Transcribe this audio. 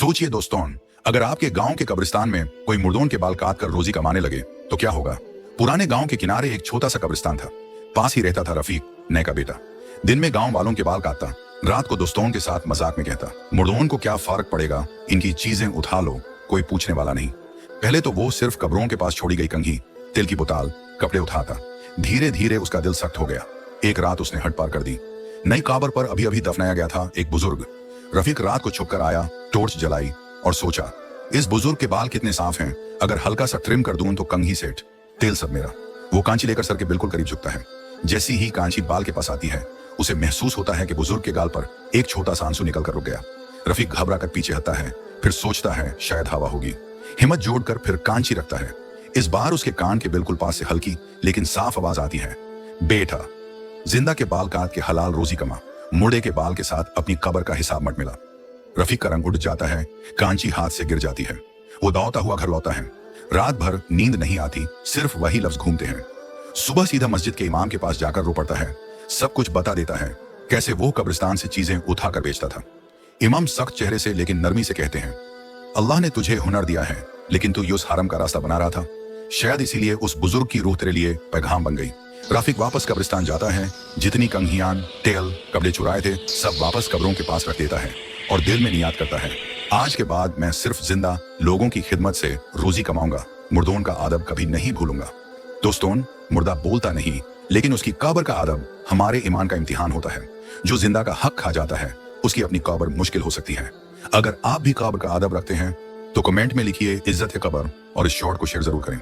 सोचिए दोस्तों, अगर आपके गांव के कब्रिस्तान में कोई मुर्दों के बाल काट कर रोजी कमाने लगे तो क्या होगा। पुराने गांव के किनारे एक छोटा सा कब्रिस्तान था। पास ही रहता था रफीक, नए का बेटा। दिन में गांव वालों के बाल काटता, रात को दोस्तों के साथ मजाक में कहता, मुर्दों को क्या फर्क पड़ेगा, इनकी चीजें उठा लो, कोई पूछने वाला नहीं। पहले तो वो सिर्फ कब्रों के पास छोड़ी गई कंघी, तिल की बोतल, कपड़े उठाता। धीरे धीरे उसका दिल सख्त हो गया। एक रात उसने हट पार कर दी। नई काबर पर अभी अभी दफनाया गया था एक बुजुर्ग। रफीक रात को छुपकर आया, टॉर्च जलाई और सोचा, इस बुजुर्ग के बाल कितने साफ हैं, अगर हल्का सा ट्रिम कर दूं तो कंघी सेठ, तेल सब मेरा। वो कांची लेकर सर के बिल्कुल करीब झुकता है। जैसी ही कांची बाल के पास आती है, उसे महसूस होता है कि बुजुर्ग के गाल पर एक छोटा सा आंसू निकल कर रुक गया। रफीक घबरा कर पीछे हटता है, फिर सोचता है शायद हवा होगी। हिम्मत जोड़कर फिर कांची रखता है। इस बार उसके कान के बिल्कुल पास से हल्की लेकिन साफ आवाज आती है, बेटा, जिंदा के बाल काट के हलाल रोजी कमा, मुर्दे के बाल के साथ अपनी कब्र का हिसाब मत मिला। रफीक का रंग उड़ जाता है, कांची हाथ से गिर जाती है। वो दौड़ता हुआ घर लौटता है। रात भर नींद नहीं आती, सिर्फ वही लफ्ज घूमते हैं। सुबह सीधा मस्जिद के इमाम के पास जाकर रो पड़ता है। सब कुछ बता देता है, कैसे वो कब्रिस्तान से चीजें उठाकर बेचता था। इमाम सख्त चेहरे से लेकिन नरमी से कहते हैं, अल्लाह ने तुझे हुनर दिया है, लेकिन तू उस हरम का रास्ता बना रहा था। शायद इसीलिए उस बुजुर्ग की रूह तेरे लिए पैगाम बन गई। रफीक वापस कब्रिस्तान जाता है। जितनी कंघियान, तेल, कपड़े चुराए थे, सब वापस कब्रों के पास रख देता है और दिल में नियत करता है, आज के बाद मैं सिर्फ जिंदा लोगों की खिदमत से रोजी कमाऊंगा, मुर्दों का आदब कभी नहीं भूलूंगा। दोस्तों, मुर्दा बोलता नहीं, लेकिन उसकी कब्र का आदब हमारे ईमान का इम्तिहान होता है। जो जिंदा का हक खा जाता है, उसकी अपनी कब्र मुश्किल हो सकती है। अगर आप भी कब्र का आदब रखते हैं तो कमेंट में लिखिए इज्जत है कब्र और इस शॉर्ट को शेयर जरूर करें।